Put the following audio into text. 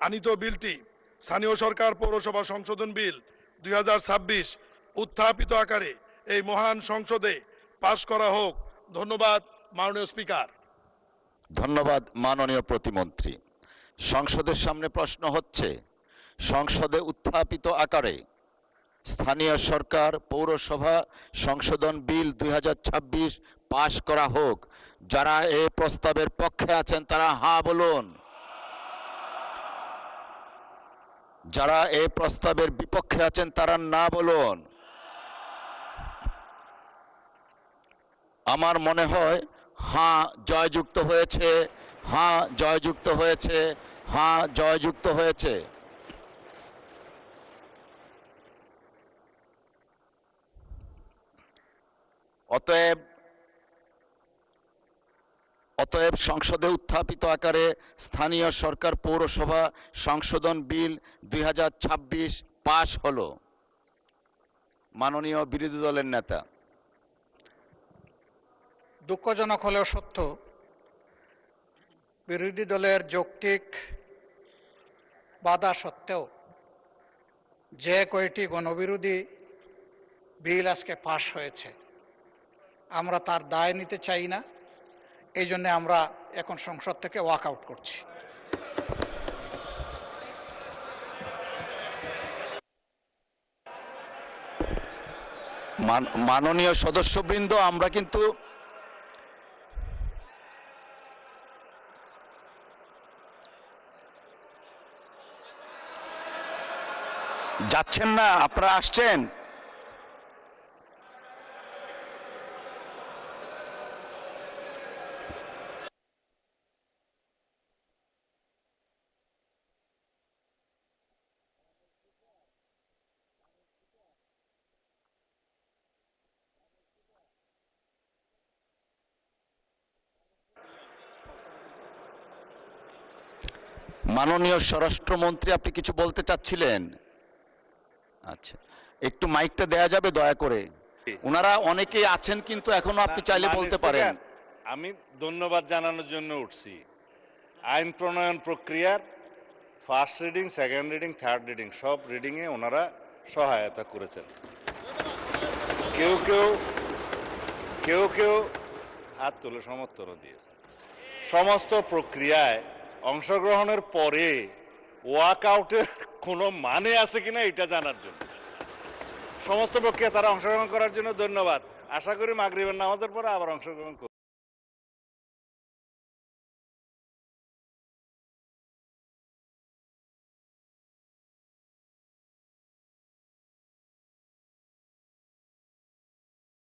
আনিত বিলটি স্থানীয় সরকার পৌরসভা সংশোধন বিল 2026 উত্থাপিত আকারে এই মহান সংসদে পাশ করা হোক। ধন্যবাদ মাননীয় স্পিকার। ধন্যবাদ মাননীয় প্রতিমন্ত্রী। সংসদের সামনে প্রশ্ন হচ্ছে, সংসদে উত্থাপিত আকারে স্থানীয় সরকার পৌরসভা সংশোধন বিল 2026 পাশ করা হোক। যারা এই প্রস্তাবের পক্ষে আছেন তারা হ্যাঁ বলুন। যারা এই প্রস্তাবের বিপক্ষে আছেন তারা না বলুন। আমার মনে হয় হ্যাঁ জয়যুক্ত হয়েছে, হ্যাঁ জয়যুক্ত হয়েছে, হ্যাঁ জয়যুক্ত হয়েছে। অতএব সংসদে উত্থাপিত আকারে স্থানীয় সরকার পৌরসভা সংশোধন বিল 2026 পাশ হলো। মাননীয় বিরোধী দলের নেতা। দুঃখজনক হলেও সত্য, বিরোধী দলের যৌক্তিক বাধা সত্ত্বেও যে কয়টি গণবিরোধী বিল আজকে পাশ হয়েছে, আমরা তার দায় নিতে চাই না। এই জন্য আমরা এখন সংসদ থেকে ওয়াক আউট করছি। মাননীয় সদস্যবৃন্দ, আমরা কিন্তু যাচ্ছেন না, আপনারা আসছেন। মাননীয় স্বরাষ্ট্রমন্ত্রী, আপনি কিছু বলতে চাচ্ছিলেন? আচ্ছা, একটু মাইকটা দেয়া যাবে দয়া করে? ওনারা অনেকেই আছেন কিন্তু এখনো আপনি চাইলে বলতে পারেন। আমি ধন্যবাদ জানানোর জন্য উঠছি। আইন প্রণয়ন প্রক্রিয়ার first reading, second reading, third reading সব রিডিংয়ে ওনারা সহায়তা করেছেন। কেউ কেউ হাত তুলে সমর্থনও দিয়েছে। সমস্ত প্রক্রিয়ায় অংশগ্রহণের পরে ওয়াক আউটের কোনো মানে আছে কিনা এটা জানার জন্য সমস্ত প্রক্রিয়া তারা অংশগ্রহণ করার জন্য ধন্যবাদ। আশা করি মাগরিবের নামাজের পরে আবার অংশগ্রহণ করবে।